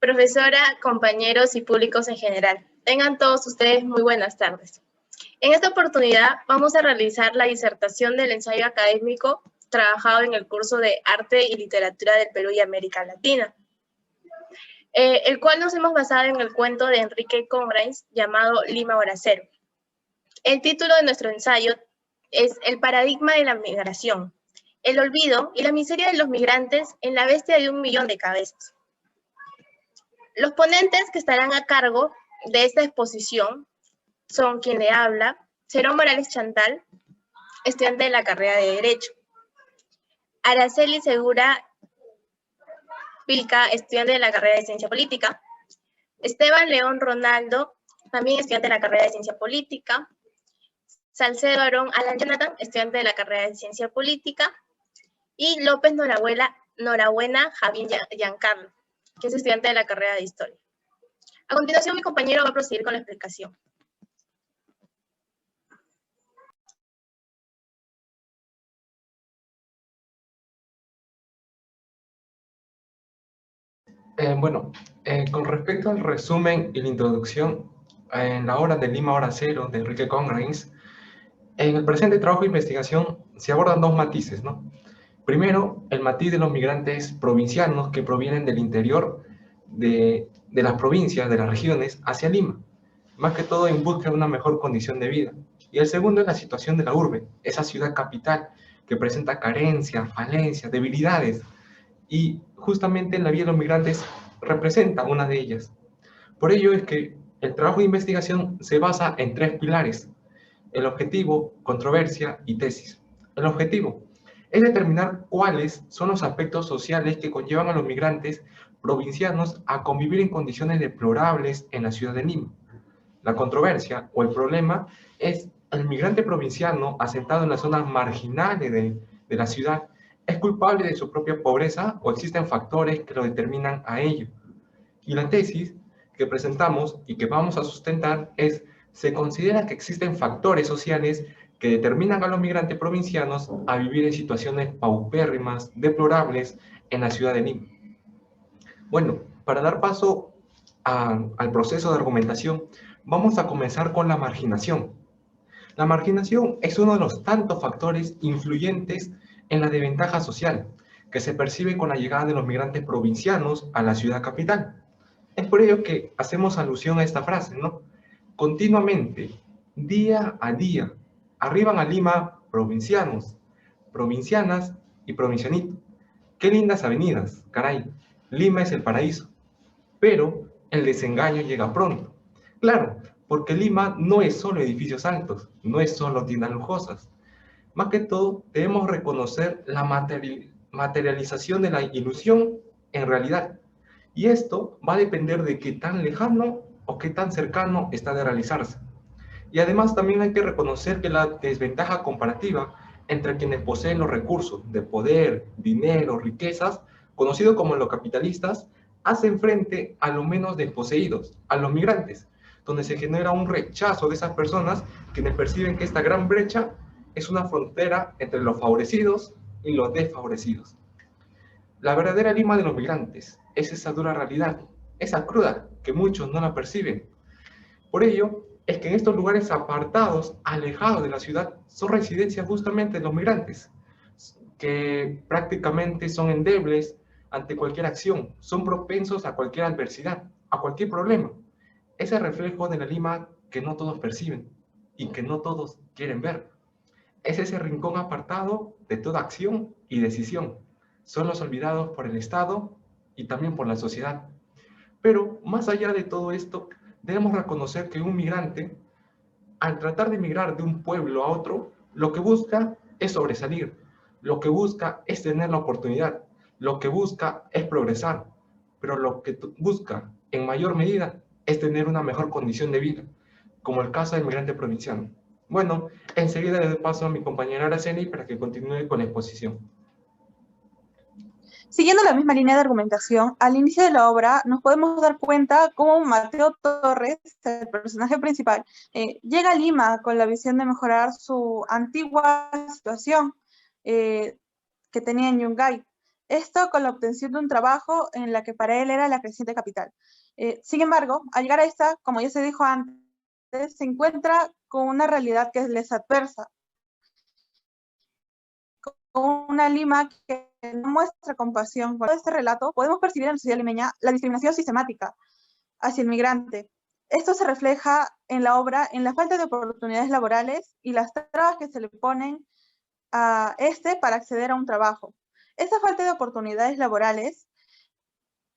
Profesora, compañeros y públicos en general, tengan todos ustedes muy buenas tardes. En esta oportunidad vamos a realizar la disertación del ensayo académico trabajado en el curso de Arte y Literatura del Perú y América Latina, el cual nos hemos basado en el cuento de Enrique Congrains llamado Lima Hora Cero. El título de nuestro ensayo es El paradigma de la migración, el olvido y la miseria de los migrantes en la bestia de 1.000.000 de cabezas. Los ponentes que estarán a cargo de esta exposición son quien le habla, Cerón Morales Chantal, estudiante de la carrera de Derecho, Araceli Segura Pilca, estudiante de la carrera de Ciencia Política, Esteban León Ronaldo, también estudiante de la carrera de Ciencia Política, Salcedo Aarón Alan Jonathan, estudiante de la carrera de Ciencia Política, y López Norabuena Javier Giancarlo, que es estudiante de la carrera de Historia. A continuación, mi compañero va a proseguir con la explicación. Con respecto al resumen y la introducción, en la obra de Lima Hora Cero de Enrique Congrains, en el presente trabajo de investigación se abordan dos matices, ¿no? Primero, el matiz de los migrantes provincianos que provienen del interior de las provincias, de las regiones, hacia Lima, más que todo en busca de una mejor condición de vida. Y el segundo es la situación de la urbe, esa ciudad capital que presenta carencias, falencias, debilidades, y justamente la vida de los migrantes representa una de ellas. Por ello es que el trabajo de investigación se basa en tres pilares: el objetivo, controversia y tesis. El objetivo es determinar cuáles son los aspectos sociales que conllevan a los migrantes provincianos a convivir en condiciones deplorables en la ciudad de Lima. La controversia o el problema es el migrante provinciano asentado en las zonas marginales de la ciudad. ¿Es culpable de su propia pobreza o existen factores que lo determinan a ello? Y la tesis que presentamos y que vamos a sustentar es: se considera que existen factores sociales que determinan a los migrantes provincianos a vivir en situaciones paupérrimas, deplorables en la ciudad de Lima. Bueno, para dar paso al proceso de argumentación, vamos a comenzar con la marginación. La marginación es uno de los tantos factores influyentes en la desventaja social que se percibe con la llegada de los migrantes provincianos a la ciudad capital. Es por ello que hacemos alusión a esta frase, ¿no? Continuamente, día a día, arriban a Lima provincianos, provincianas y provincianitos. Qué lindas avenidas, caray. Lima es el paraíso. Pero el desengaño llega pronto. Claro, porque Lima no es solo edificios altos, no es solo tiendas lujosas. Más que todo, debemos reconocer la materialización de la ilusión en realidad. Y esto va a depender de qué tan lejano o qué tan cercano está de realizarse. Y además también hay que reconocer que la desventaja comparativa entre quienes poseen los recursos de poder, dinero, riquezas, conocidos como los capitalistas, hacen frente a los menos desposeídos, a los migrantes, donde se genera un rechazo de esas personas quienes perciben que esta gran brecha es una frontera entre los favorecidos y los desfavorecidos. La verdadera Lima de los migrantes es esa dura realidad, esa cruda que muchos no la perciben. Por ello, es que en estos lugares apartados, alejados de la ciudad, son residencias justamente de los migrantes, que prácticamente son endebles ante cualquier acción, son propensos a cualquier adversidad, a cualquier problema. Ese reflejo de la Lima que no todos perciben y que no todos quieren ver. Es ese rincón apartado de toda acción y decisión. Son los olvidados por el Estado y también por la sociedad. Pero más allá de todo esto, debemos reconocer que un migrante, al tratar de migrar de un pueblo a otro, lo que busca es sobresalir, lo que busca es tener la oportunidad, lo que busca es progresar, pero lo que busca en mayor medida es tener una mejor condición de vida, como el caso del migrante provinciano. Bueno, enseguida le doy paso a mi compañera Araceli para que continúe con la exposición. Siguiendo la misma línea de argumentación, al inicio de la obra nos podemos dar cuenta cómo Mateo Torres, el personaje principal, llega a Lima con la visión de mejorar su antigua situación que tenía en Yungay. Esto con la obtención de un trabajo en la que para él era la creciente capital. Sin embargo, al llegar a esta, como ya se dijo antes, se encuentra con una realidad que les adversa, con una Lima que no muestra compasión. Con este relato podemos percibir en la sociedad limeña la discriminación sistemática hacia el migrante. Esto se refleja en la obra, en la falta de oportunidades laborales y las trabas que se le ponen a este para acceder a un trabajo. Esta falta de oportunidades laborales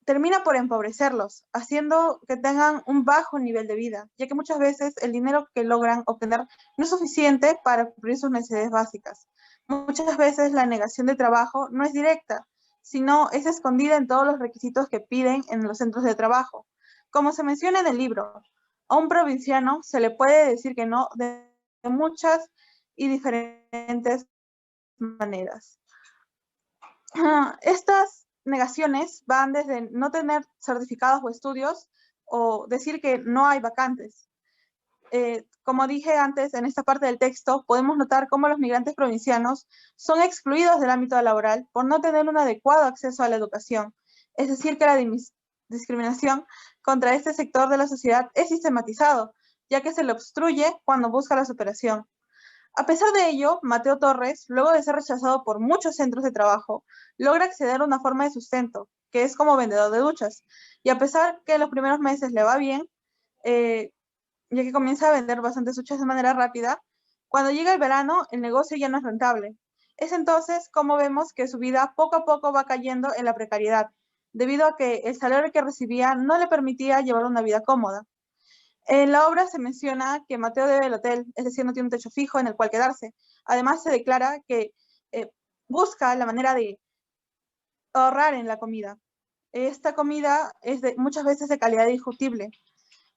termina por empobrecerlos, haciendo que tengan un bajo nivel de vida, ya que muchas veces el dinero que logran obtener no es suficiente para cubrir sus necesidades básicas. Muchas veces la negación de trabajo no es directa, sino es escondida en todos los requisitos que piden en los centros de trabajo. Como se menciona en el libro, a un provinciano se le puede decir que no de muchas y diferentes maneras. Estas negaciones van desde no tener certificados o estudios o decir que no hay vacantes. Como dije antes, en esta parte del texto podemos notar cómo los migrantes provincianos son excluidos del ámbito laboral por no tener un adecuado acceso a la educación. Es decir, que la discriminación contra este sector de la sociedad es sistematizado, ya que se le obstruye cuando busca la superación. A pesar de ello, Mateo Torres, luego de ser rechazado por muchos centros de trabajo, logra acceder a una forma de sustento, que es como vendedor de duchas. Y a pesar que en los primeros meses le va bien, ya que comienza a vender bastantes duchas de manera rápida, cuando llega el verano, el negocio ya no es rentable. Es entonces como vemos que su vida poco a poco va cayendo en la precariedad, debido a que el salario que recibía no le permitía llevar una vida cómoda. En la obra se menciona que Mateo debe el hotel, es decir, no tiene un techo fijo en el cual quedarse. Además, se declara que busca la manera de ahorrar en la comida. Esta comida es muchas veces de calidad indiscutible.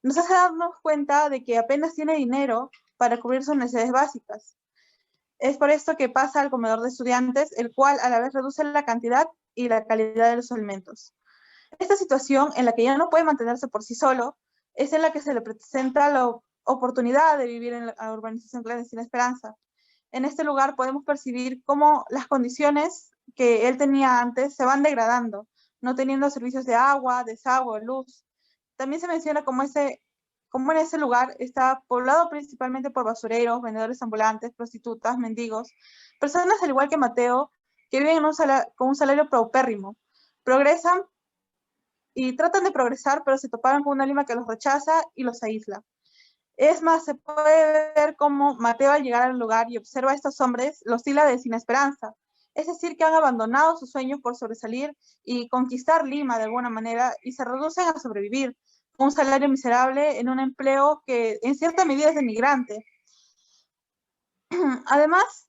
Nos hace darnos cuenta de que apenas tiene dinero para cubrir sus necesidades básicas. Es por esto que pasa al comedor de estudiantes, el cual a la vez reduce la cantidad y la calidad de los alimentos. Esta situación en la que ya no puede mantenerse por sí solo, es en la que se le presenta la oportunidad de vivir en la urbanización clandestina Esperanza. En este lugar podemos percibir cómo las condiciones que él tenía antes se van degradando, no teniendo servicios de agua, desagüe, luz. También se menciona cómo en ese lugar está poblado principalmente por basureros, vendedores ambulantes, prostitutas, mendigos, personas al igual que Mateo, que viven con un salario paupérrimo. Progresan y tratan de progresar, pero se toparon con una Lima que los rechaza y los aísla. Es más, se puede ver cómo Mateo al llegar al lugar y observa a estos hombres, los tila de sin esperanza. Es decir, que han abandonado sus sueños por sobresalir y conquistar Lima de alguna manera y se reducen a sobrevivir con un salario miserable en un empleo que en cierta medida es de migrante. Además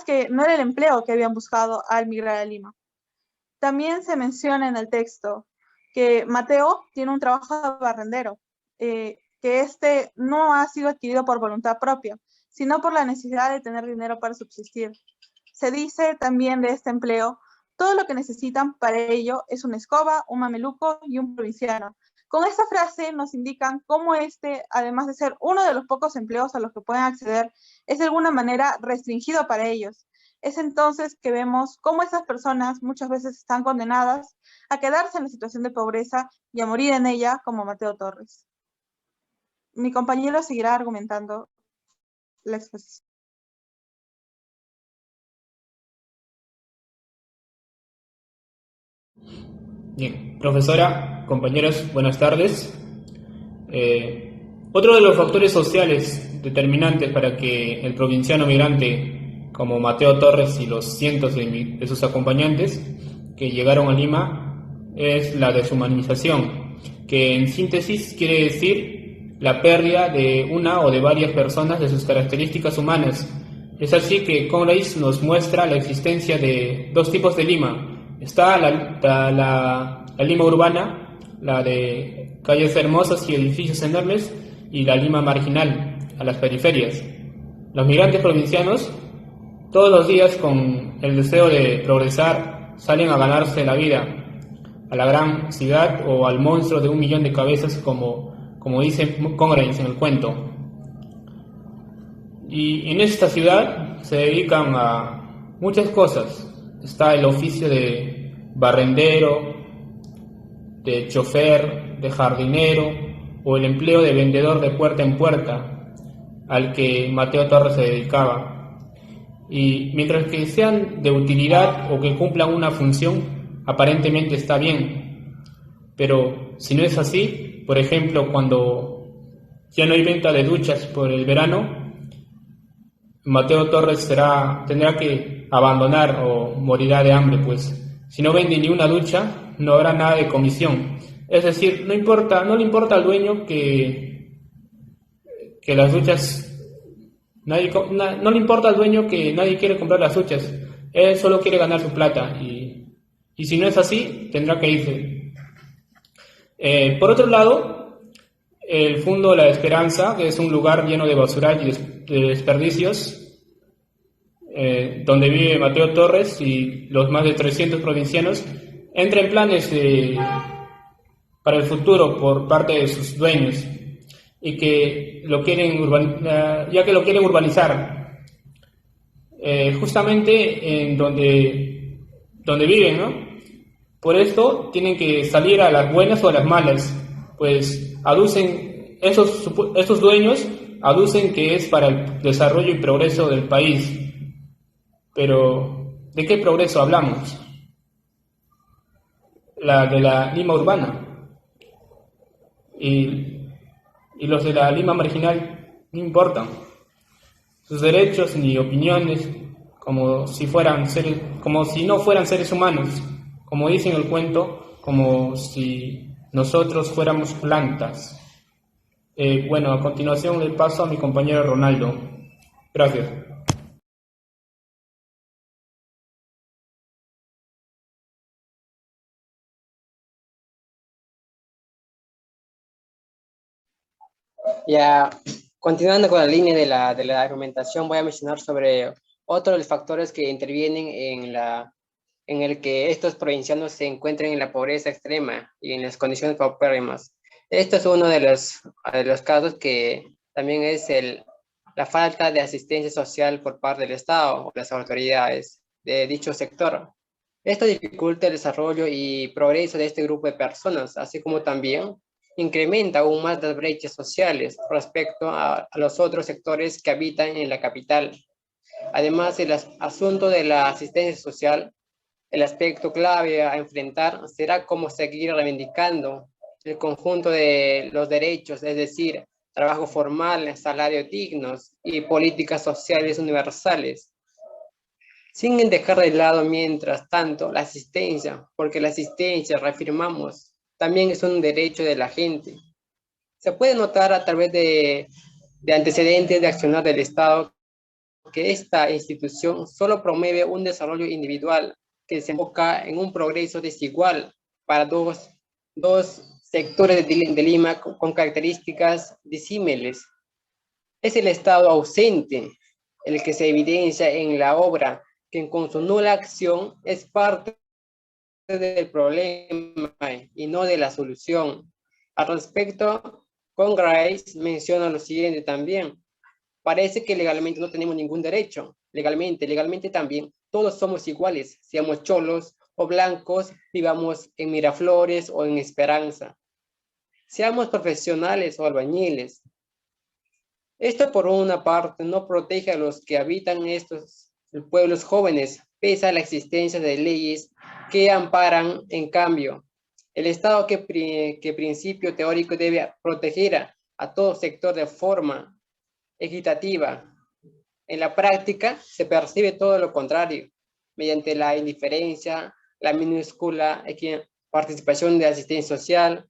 que no era el empleo que habían buscado al migrar a Lima. También se menciona en el texto que Mateo tiene un trabajo de barrendero, que este no ha sido adquirido por voluntad propia, sino por la necesidad de tener dinero para subsistir. Se dice también de este empleo, todo lo que necesitan para ello es una escoba, un mameluco y un provinciano. Con esta frase nos indican cómo además de ser uno de los pocos empleos a los que pueden acceder, es de alguna manera restringido para ellos. Es entonces que vemos cómo esas personas muchas veces están condenadas a quedarse en la situación de pobreza y a morir en ella, como Mateo Torres. Mi compañero seguirá argumentando la exposición. Bien, profesora, compañeros, buenas tardes. Otro de los factores sociales determinantes para que el provinciano migrante como Mateo Torres y los cientos de sus acompañantes que llegaron a Lima es la deshumanización, que en síntesis quiere decir la pérdida de una o de varias personas de sus características humanas. Es así que Conrays nos muestra la existencia de dos tipos de Lima. Está la Lima urbana, la de calles hermosas y edificios enormes, y la Lima marginal, a las periferias. Los migrantes provincianos, todos los días con el deseo de progresar, salen a ganarse la vida, a la gran ciudad o al monstruo de 1 millón de cabezas, como dice Conrays en el cuento. Y en esta ciudad se dedican a muchas cosas. está el oficio de barrendero, de chofer, de jardinero o el empleo de vendedor de puerta en puerta al que Mateo Torres se dedicaba. Y mientras que sean de utilidad o que cumplan una función, aparentemente está bien. Pero si no es así, por ejemplo, cuando ya no hay venta de duchas por el verano, Mateo Torres tendrá que abandonar o morirá de hambre, pues si no vende ni una ducha, no habrá nada de comisión. Es decir, no le importa al dueño que las duchas, no le importa al dueño que nadie quiere comprar las duchas. Él solo quiere ganar su plata y si no es así, tendrá que irse. Por otro lado, el Fondo La Esperanza, que es un lugar lleno de basural y de desperdicios, donde vive Mateo Torres y los más de 300 provincianos, entra en planes para el futuro por parte de sus dueños y que lo quieren ya que lo quieren urbanizar justamente en donde viven, ¿no? Por esto tienen que salir a las buenas o a las malas, pues esos dueños aducen que es para el desarrollo y progreso del país. Pero, ¿de qué progreso hablamos? De la Lima urbana. Y los de la Lima marginal no importan. Sus derechos ni opiniones, como si no fueran seres humanos, como dice en el cuento, como si nosotros fuéramos plantas. Bueno, a continuación le paso a mi compañero Ronaldo. Gracias. Ya, continuando con la línea de la argumentación, voy a mencionar sobre otro de los factores que intervienen en el que estos provincianos se encuentren en la pobreza extrema y en las condiciones paupérrimas. Esto es uno de los casos que también es la falta de asistencia social por parte del Estado o las autoridades de dicho sector. Esto dificulta el desarrollo y progreso de este grupo de personas, así como también incrementa aún más las brechas sociales respecto a los otros sectores que habitan en la capital. Además, el asunto de la asistencia social, el aspecto clave a enfrentar será cómo seguir reivindicando el conjunto de los derechos, es decir, trabajo formal, salarios dignos y políticas sociales universales, sin dejar de lado, mientras tanto, la asistencia, porque la asistencia, reafirmamos, también es un derecho de la gente. Se puede notar a través de antecedentes de accionar del Estado que esta institución solo promueve un desarrollo individual que se enfoca en un progreso desigual para dos sectores de Lima con características disímiles. Es el Estado ausente el que se evidencia en la obra, que con su nula acción es parte del problema y no de la solución. Al respecto, Congrace menciona lo siguiente también. Parece que legalmente no tenemos ningún derecho. Legalmente también todos somos iguales, seamos cholos o blancos, vivamos en Miraflores o en Esperanza. Seamos profesionales o albañiles. Esto por una parte no protege a los que habitan estos pueblos jóvenes, pese a la existencia de leyes que amparan, en cambio, el Estado que principio teórico debe proteger a todo sector de forma equitativa. En la práctica se percibe todo lo contrario, mediante la indiferencia, la minúscula participación de asistencia social,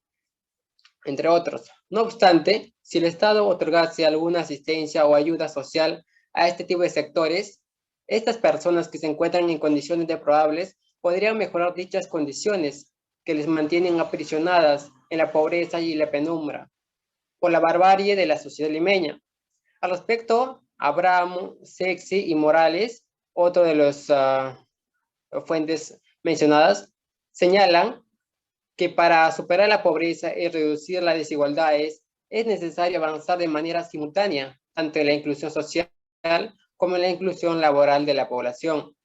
entre otros. No obstante, si el Estado otorgase alguna asistencia o ayuda social a este tipo de sectores, estas personas que se encuentran en condiciones deplorables podrían mejorar dichas condiciones que les mantienen aprisionadas en la pobreza y la penumbra por la barbarie de la sociedad limeña. Al respecto, Abraham, Sexy y Morales, otro de las fuentes mencionadas, señalan que para superar la pobreza y reducir las desigualdades es necesario avanzar de manera simultánea tanto en la inclusión social como en la inclusión laboral de la población.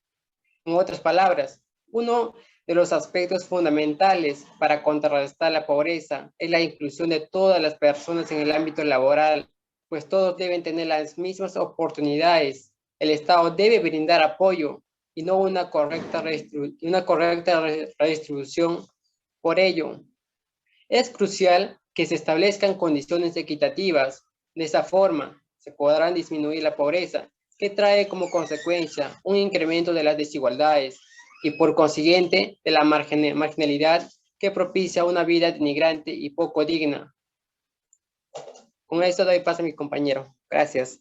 En otras palabras, uno de los aspectos fundamentales para contrarrestar la pobreza es la inclusión de todas las personas en el ámbito laboral, pues todos deben tener las mismas oportunidades. El Estado debe brindar apoyo y no una correcta redistribución. Por ello, es crucial que se establezcan condiciones equitativas. De esa forma, se podrán disminuir la pobreza, que trae como consecuencia un incremento de las desigualdades y por consiguiente de la marginalidad que propicia una vida denigrante y poco digna. Con esto doy paso a mi compañero. Gracias.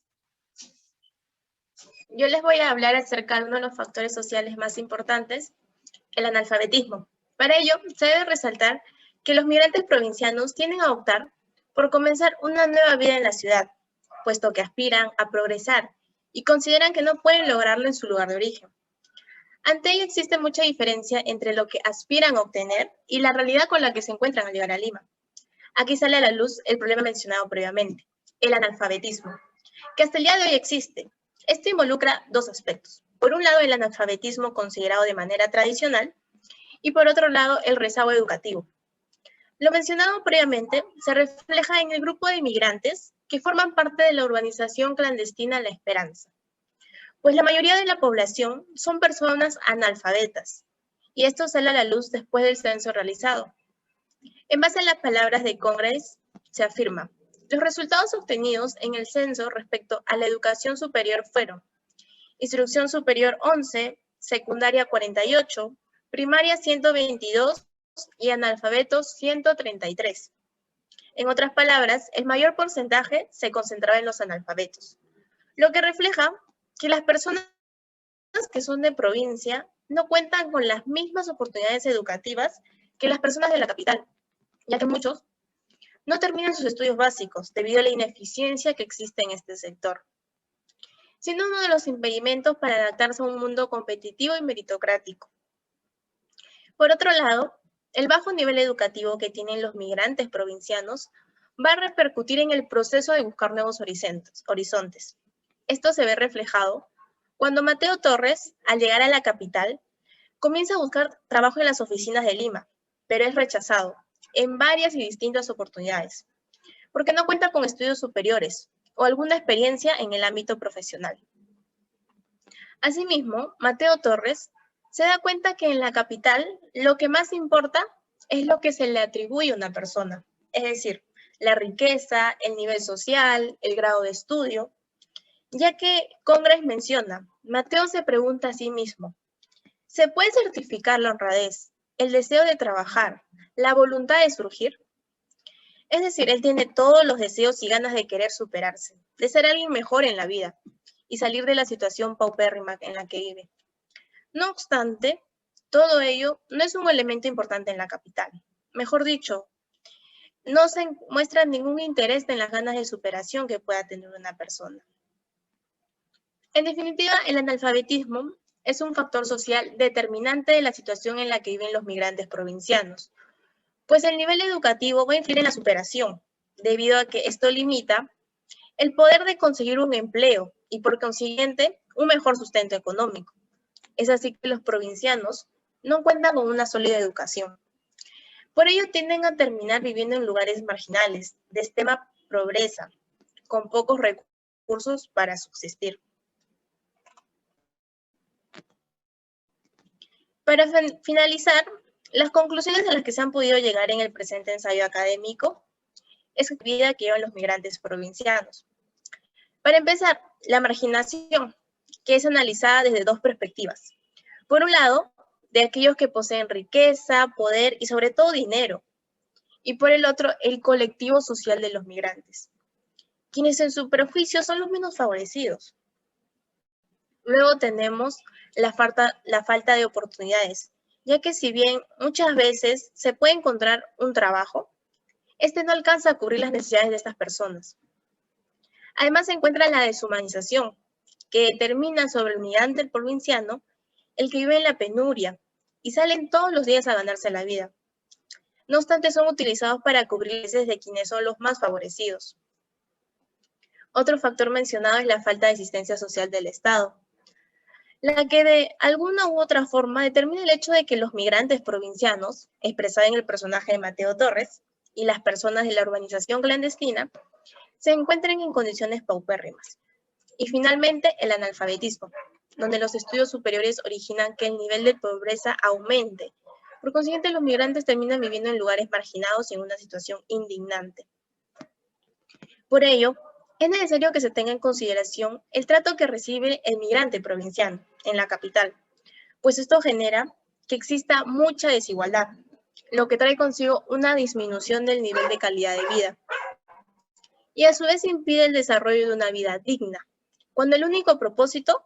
Yo les voy a hablar acerca de uno de los factores sociales más importantes, el analfabetismo. Para ello, se debe resaltar que los migrantes provincianos tienden a optar por comenzar una nueva vida en la ciudad, puesto que aspiran a progresar y consideran que no pueden lograrlo en su lugar de origen. Ante ello existe mucha diferencia entre lo que aspiran a obtener y la realidad con la que se encuentran al llegar a Lima. Aquí sale a la luz el problema mencionado previamente, el analfabetismo, que hasta el día de hoy existe. Esto involucra dos aspectos. Por un lado, el analfabetismo considerado de manera tradicional y por otro lado, el rezago educativo. Lo mencionado previamente se refleja en el grupo de inmigrantes que forman parte de la urbanización clandestina La Esperanza, pues la mayoría de la población son personas analfabetas, y esto sale a la luz después del censo realizado. En base a las palabras de Congress, se afirma: los resultados obtenidos en el censo respecto a la educación superior fueron instrucción superior 11, secundaria 48, primaria 122 y analfabetos 133. En otras palabras, el mayor porcentaje se concentraba en los analfabetos, lo que refleja que las personas que son de provincia no cuentan con las mismas oportunidades educativas que las personas de la capital, ya que muchos no terminan sus estudios básicos debido a la ineficiencia que existe en este sector, siendo uno de los impedimentos para adaptarse a un mundo competitivo y meritocrático. Por otro lado, el bajo nivel educativo que tienen los migrantes provincianos va a repercutir en el proceso de buscar nuevos horizontes. Esto se ve reflejado cuando Mateo Torres, al llegar a la capital, comienza a buscar trabajo en las oficinas de Lima, pero es rechazado en varias y distintas oportunidades, porque no cuenta con estudios superiores o alguna experiencia en el ámbito profesional. Asimismo, Mateo Torres se da cuenta que en la capital lo que más importa es lo que se le atribuye a una persona, es decir, la riqueza, el nivel social, el grado de estudio, ya que Congress menciona, Mateo se pregunta a sí mismo, ¿se puede certificar la honradez, el deseo de trabajar, la voluntad de surgir? Es decir, él tiene todos los deseos y ganas de querer superarse, de ser alguien mejor en la vida y salir de la situación paupérrima en la que vive. No obstante, todo ello no es un elemento importante en la capital. Mejor dicho, no se muestra ningún interés en las ganas de superación que pueda tener una persona. En definitiva, el analfabetismo es un factor social determinante de la situación en la que viven los migrantes provincianos, pues el nivel educativo va a influir en la superación, debido a que esto limita el poder de conseguir un empleo y por consiguiente un mejor sustento económico. Es así que los provincianos no cuentan con una sólida educación. Por ello tienden a terminar viviendo en lugares marginales, de extrema pobreza, con pocos recursos para subsistir. Para finalizar, las conclusiones a las que se han podido llegar en el presente ensayo académico es la vida que llevan los migrantes provincianos. Para empezar, la marginación, que es analizada desde dos perspectivas. Por un lado, de aquellos que poseen riqueza, poder y sobre todo dinero. Y por el otro, el colectivo social de los migrantes, quienes en su prejuicio son los menos favorecidos. Luego tenemos la falta de oportunidades, ya que si bien muchas veces se puede encontrar un trabajo, este no alcanza a cubrir las necesidades de estas personas. Además se encuentra la deshumanización, que determina sobre el migrante provinciano el que vive en la penuria y salen todos los días a ganarse la vida. No obstante, son utilizados para cubrir necesidades de quienes son los más favorecidos. Otro factor mencionado es la falta de asistencia social del Estado. la que de alguna u otra forma determina el hecho de que los migrantes provincianos, expresada en el personaje de Mateo Torres, y las personas de la urbanización clandestina, se encuentren en condiciones paupérrimas. Y finalmente, el analfabetismo, donde los estudios superiores originan que el nivel de pobreza aumente. Por consiguiente, los migrantes terminan viviendo en lugares marginados y en una situación indignante. Por ello, es necesario que se tenga en consideración el trato que recibe el migrante provinciano en la capital, pues esto genera que exista mucha desigualdad, lo que trae consigo una disminución del nivel de calidad de vida y a su vez impide el desarrollo de una vida digna, cuando el único propósito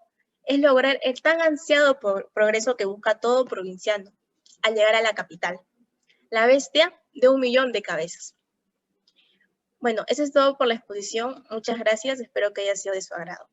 es lograr el tan ansiado progreso que busca todo provinciano al llegar a la capital, la bestia de 1.000.000 de cabezas. Bueno, eso es todo por la exposición. Muchas gracias, espero que haya sido de su agrado.